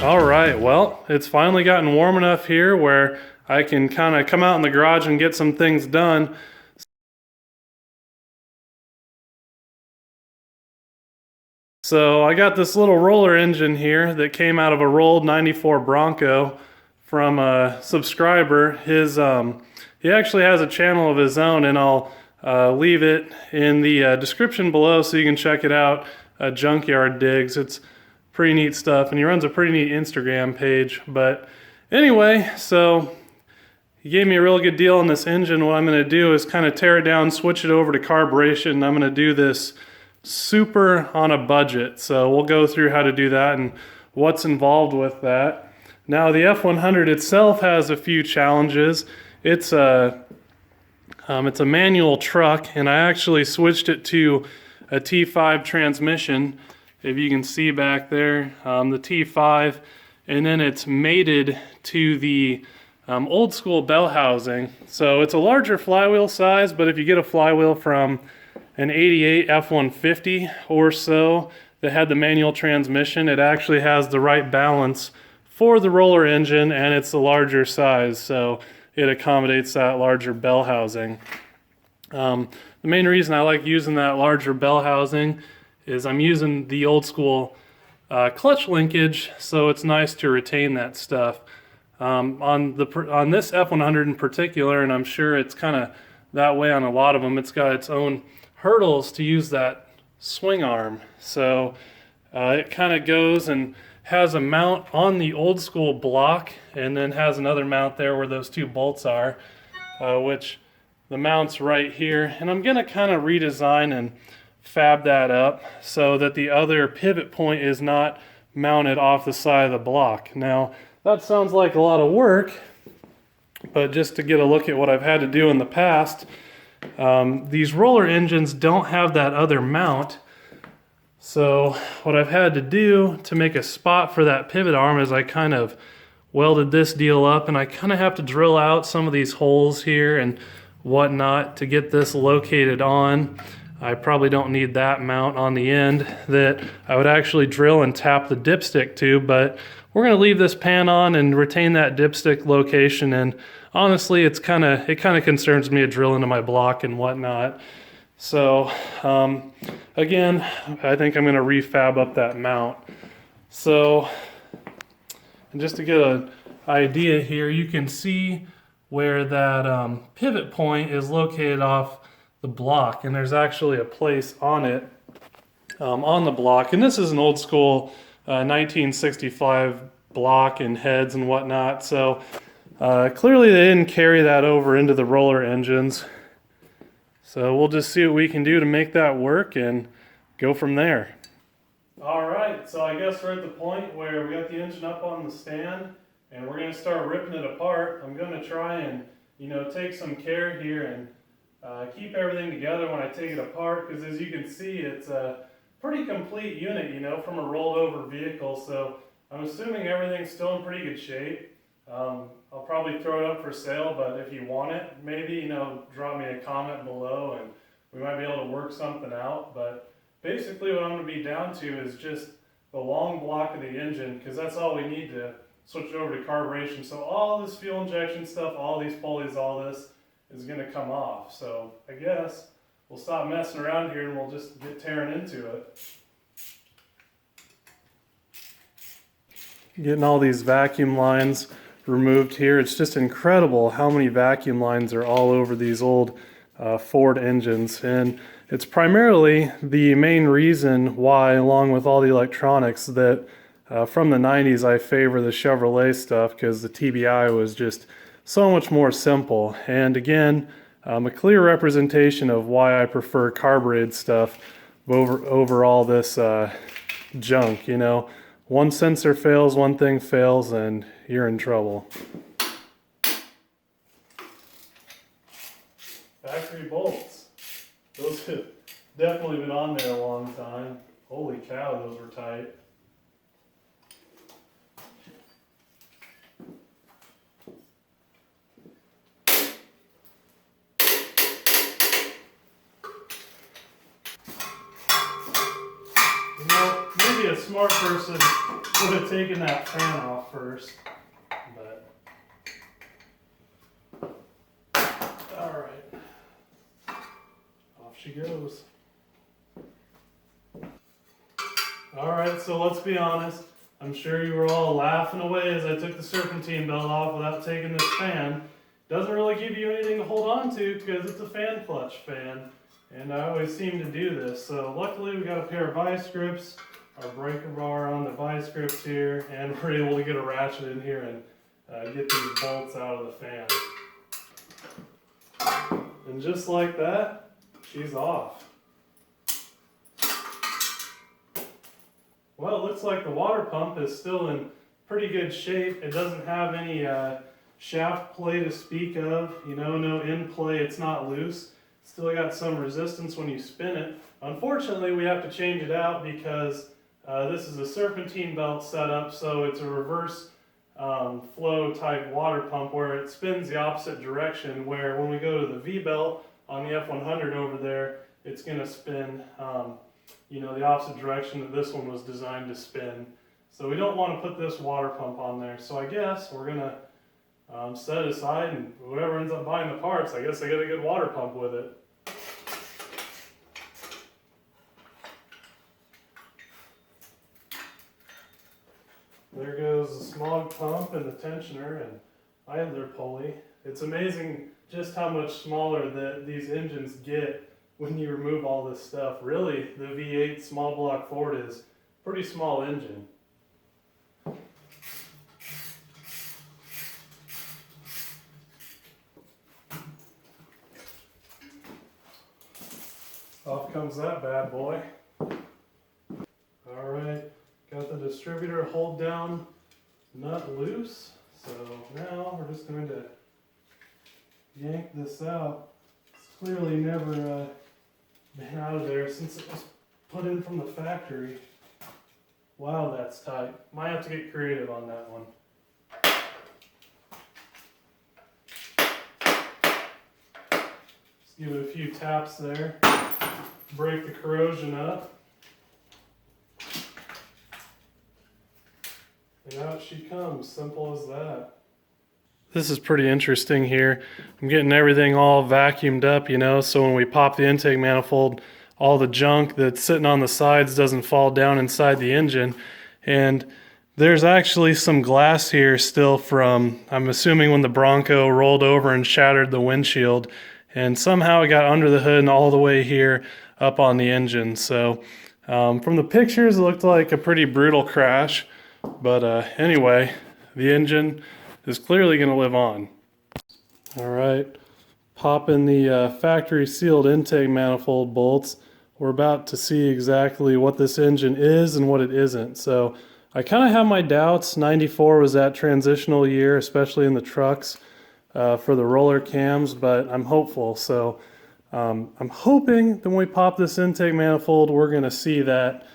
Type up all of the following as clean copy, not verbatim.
All right, well, it's finally gotten warm enough here where I can kind of come out in the garage and get some things done. So I got this little roller engine here that came out of a rolled 94 Bronco from a subscriber. He actually has a channel of his own, and I'll leave it in the description below so you can check it out. Junkyard Digs. It's pretty neat stuff, and he runs a pretty neat Instagram page. But anyway, so he gave me a real good deal on this engine. What I'm going to do is kind of tear it down, switch it over to carburation. I'm going to do this super on a budget. So we'll go through how to do that and what's involved with that. Now the F100 itself has a few challenges. It's a manual truck, and I actually switched it to a T5 transmission. If you can see back there, the T5, and then it's mated to the old school bell housing. So it's a larger flywheel size, but if you get a flywheel from an 88 F150 or so that had the manual transmission, it actually has the right balance for the roller engine, and it's a larger size, so it accommodates that larger bell housing. The main reason I like using that larger bell housing is I'm using the old school clutch linkage, so it's nice to retain that stuff. On this F100 in particular, and I'm sure it's kind of that way on a lot of them, it's got its own hurdles to use that swing arm. So it kind of goes and has a mount on the old school block, and then has another mount there where those two bolts are, which the mount's right here. And I'm gonna kind of redesign and fab that up so that the other pivot point is not mounted off the side of the block. Now that sounds like a lot of work, but just to get a look at what I've had to do in the past, these roller engines don't have that other mount. So what I've had to do to make a spot for that pivot arm is I kind of welded this deal up, and I kind of have to drill out some of these holes here and whatnot to get this located on. I probably don't need that mount on the end that I would actually drill and tap the dipstick to, but we're going to leave this pan on and retain that dipstick location. And honestly, it kind of concerns me to drill into my block and whatnot. So again, I think I'm going to refab up that mount. So, and just to get an idea here, you can see where that pivot point is located off the block, and there's actually a place on it, on the block. And this is an old school 1965 block and heads and whatnot. So clearly they didn't carry that over into the roller engines. So we'll just see what we can do to make that work and go from there. All right, so I guess we're at the point where we got the engine up on the stand, and we're going to start ripping it apart. I'm going to try and, take some care here and keep everything together when I take it apart, because as you can see, it's a pretty complete unit, from a rolled over vehicle. So I'm assuming everything's still in pretty good shape. I'll probably throw it up for sale, but if you want it, maybe, drop me a comment below and we might be able to work something out. But basically what I'm going to be down to is just the long block of the engine, because that's all we need to switch it over to carburation. So all this fuel injection stuff, all these pulleys, all this is going to come off. So I guess we'll stop messing around here and we'll just get tearing into it. Getting all these vacuum lines removed here. It's just incredible how many vacuum lines are all over these old Ford engines, and it's primarily the main reason why, along with all the electronics, that from the 90s I favor the Chevrolet stuff, because the TBI was just so much more simple. And again, a clear representation of why I prefer carbureted stuff over all this junk. One sensor fails, one thing fails, and you're in trouble. Factory bolts. Those have definitely been on there a long time. Holy cow, those were tight. Maybe a smart person would have taken that fan off first, but all right, off she goes. All right, so let's be honest. I'm sure you were all laughing away as I took the serpentine belt off without taking this fan. Doesn't really give you anything to hold on to because it's a fan clutch fan, and I always seem to do this. So luckily we got a pair of vice grips, our breaker bar on the vice grips here, and we're able to get a ratchet in here and get these bolts out of the fan. And just like that, she's off. Well, it looks like the water pump is still in pretty good shape. It doesn't have any shaft play to speak of, you know, no end play, it's not loose. Still got some resistance when you spin it. Unfortunately, we have to change it out because this is a serpentine belt setup, so it's a reverse flow type water pump where it spins the opposite direction, where when we go to the V-belt on the F100 over there, it's going to spin you know, the opposite direction that this one was designed to spin. So we don't want to put this water pump on there. So I guess we're going to set it aside, and whoever ends up buying the parts, I guess they get a good water pump with it. There goes the smog pump and the tensioner and idler pulley. It's amazing just how much smaller that these engines get when you remove all this stuff. Really, the V8 small block Ford is a pretty small engine. Off comes that bad boy. Alright, got the distributor hold down nut loose. So now we're just going to yank this out. It's clearly never been out of there since it was put in from the factory. Wow, that's tight. Might have to get creative on that one. Just give it a few taps there. Break the corrosion up. And out she comes, simple as that. This is pretty interesting here. I'm getting everything all vacuumed up, you know, so when we pop the intake manifold, all the junk that's sitting on the sides doesn't fall down inside the engine. And there's actually some glass here still from, I'm assuming, when the Bronco rolled over and shattered the windshield. And somehow it got under the hood and all the way here up on the engine. So from the pictures, it looked like a pretty brutal crash. But anyway, the engine is clearly going to live on. All right, pop in the factory sealed intake manifold bolts. We're about to see exactly what this engine is and what it isn't. So I kind of have my doubts. 94 was that transitional year, especially in the trucks for the roller cams, but I'm hopeful. So I'm hoping that when we pop this intake manifold, we're going to see that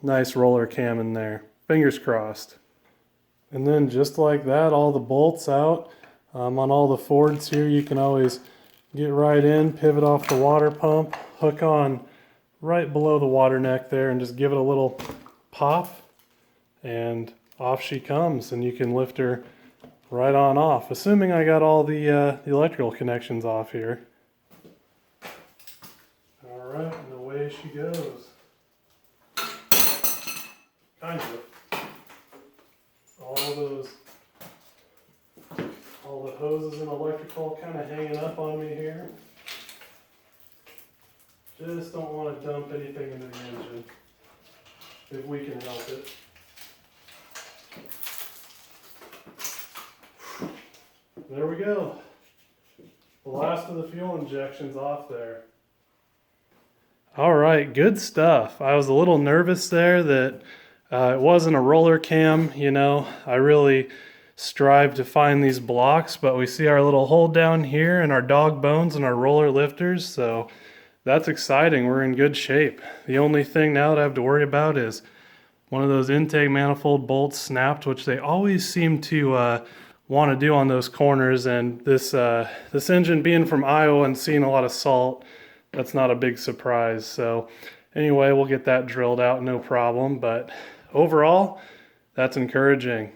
nice roller cam in there. Fingers crossed. And then just like that, all the bolts out. On all the Fords here, you can always get right in, pivot off the water pump, hook on right below the water neck there, and just give it a little pop, and off she comes, and you can lift her right on off, assuming I got all the electrical connections off here. All right, and away she goes. Kind of. All the hoses and electrical kind of hanging up on me here. Just don't want to dump anything into the engine if we can help it. There we go. The last of the fuel injections off there. All right, good stuff. I was a little nervous there that it wasn't a roller cam, you know. I really strive to find these blocks, but we see our little hole down here and our dog bones and our roller lifters, so that's exciting. We're in good shape. The only thing now that I have to worry about is one of those intake manifold bolts snapped, which they always seem to want to do on those corners, and this engine being from Iowa and seeing a lot of salt, that's not a big surprise. So anyway, we'll get that drilled out, no problem. But overall, that's encouraging.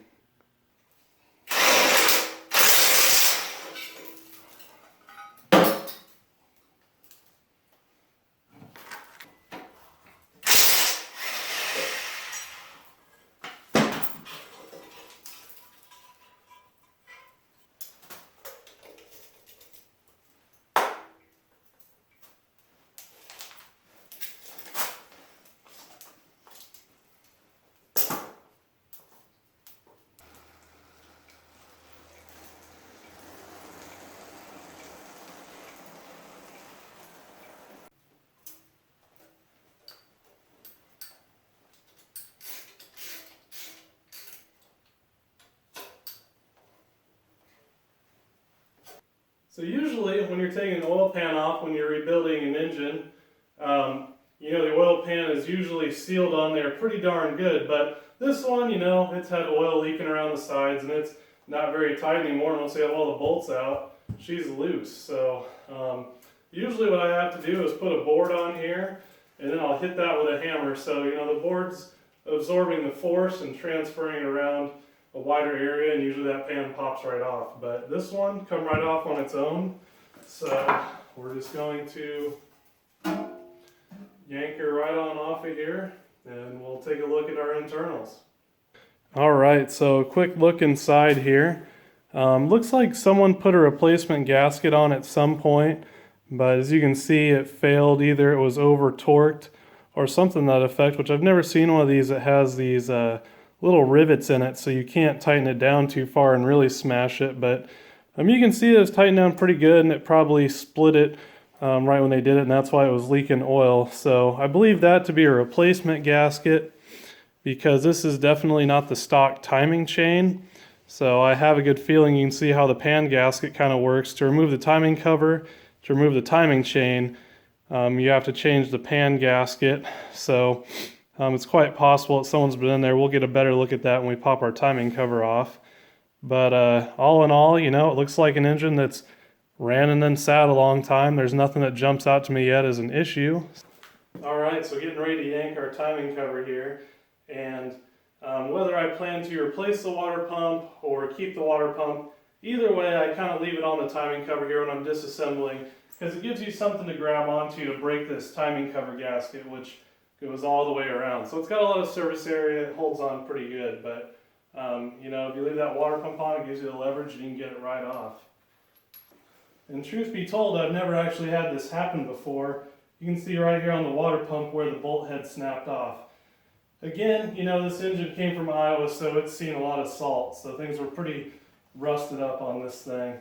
So usually when you're taking an oil pan off when you're rebuilding an engine, you know, the oil pan is usually sealed on there pretty darn good, but this one, you know, it's had oil leaking around the sides and it's not very tight anymore. And once you have all the bolts out, she's loose. So usually what I have to do is put a board on here and then I'll hit that with a hammer. So, you know, the board's absorbing the force and transferring it around a wider area, and usually that pan pops right off. But this one come right off on its own. So we're just going to yank her right on off of here and we'll take a look at our internals. All right, so a quick look inside here. Looks like someone put a replacement gasket on at some point, but as you can see it failed. Either it was over torqued or something to that effect, which I've never seen one of these that has these little rivets in it, so you can't tighten it down too far and really smash it. But you can see it was tightened down pretty good, and it probably split it right when they did it, and that's why it was leaking oil. So I believe that to be a replacement gasket, because this is definitely not the stock timing chain. So I have a good feeling you can see how the pan gasket kind of works. To remove the timing cover, to remove the timing chain, you have to change the pan gasket. So it's quite possible that someone's been in there. We'll get a better look at that when we pop our timing cover off. But all in all, you know, it looks like an engine that's ran and then sat a long time. There's nothing that jumps out to me yet as an issue. All right, so getting ready to yank our timing cover here. And whether I plan to replace the water pump or keep the water pump, either way, I kind of leave it on the timing cover here when I'm disassembling, because it gives you something to grab onto to break this timing cover gasket, which goes all the way around. So it's got a lot of surface area. It holds on pretty good, but you know, if you leave that water pump on, it gives you the leverage and you can get it right off. And truth be told, I've never actually had this happen before. You can see right here on the water pump where the bolt head snapped off. Again, you know, this engine came from Iowa, so it's seen a lot of salt, so things were pretty rusted up on this thing.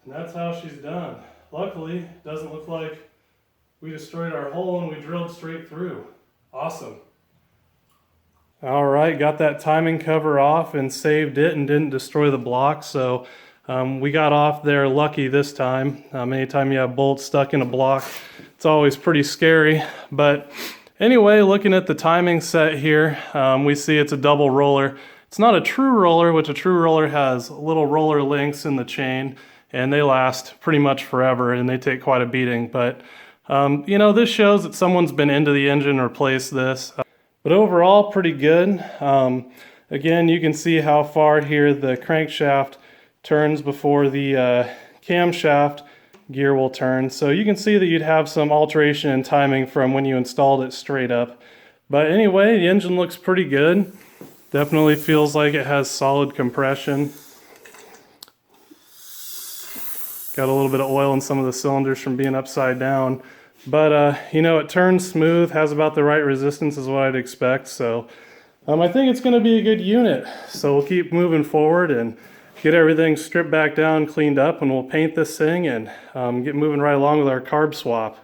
And that's how she's done. Luckily, it doesn't look like we destroyed our hole and we drilled straight through. Awesome. All right, got that timing cover off and saved it and didn't destroy the block. So we got off there lucky this time. Anytime you have bolts stuck in a block, it's always pretty scary. But anyway, looking at the timing set here, we see it's a double roller. It's not a true roller, which a true roller has little roller links in the chain, and they last pretty much forever and they take quite a beating. But you know, this shows that someone's been into the engine and replaced this. But overall, pretty good. Again, you can see how far here the crankshaft turns before the camshaft gear will turn. So you can see that you'd have some alteration in timing from when you installed it straight up. But anyway, the engine looks pretty good. Definitely feels like it has solid compression. Got a little bit of oil in some of the cylinders from being upside down. But, you know, it turns smooth, has about the right resistance is what I'd expect. So I think it's going to be a good unit. So we'll keep moving forward and get everything stripped back down, cleaned up, and we'll paint this thing and get moving right along with our carb swap.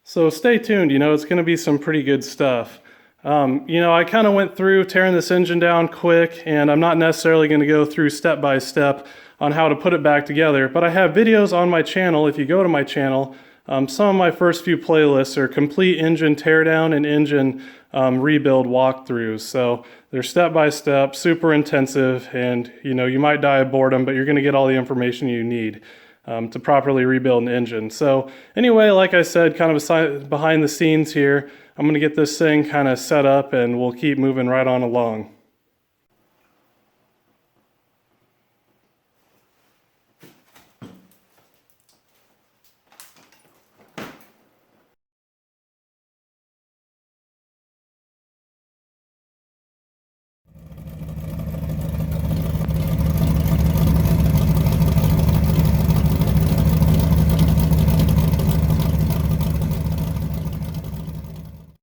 So stay tuned, you know, it's going to be some pretty good stuff. You know, I kind of went through tearing this engine down quick, and I'm not necessarily going to go through step by step on how to put it back together, but I have videos on my channel. If you go to my channel, Some of my first few playlists are complete engine teardown and engine rebuild walkthroughs. So they're step by step, super intensive, and you might die of boredom, but you're going to get all the information you need to properly rebuild an engine. So anyway, like I said, kind of behind the scenes here, I'm going to get this thing kind of set up and we'll keep moving right on along.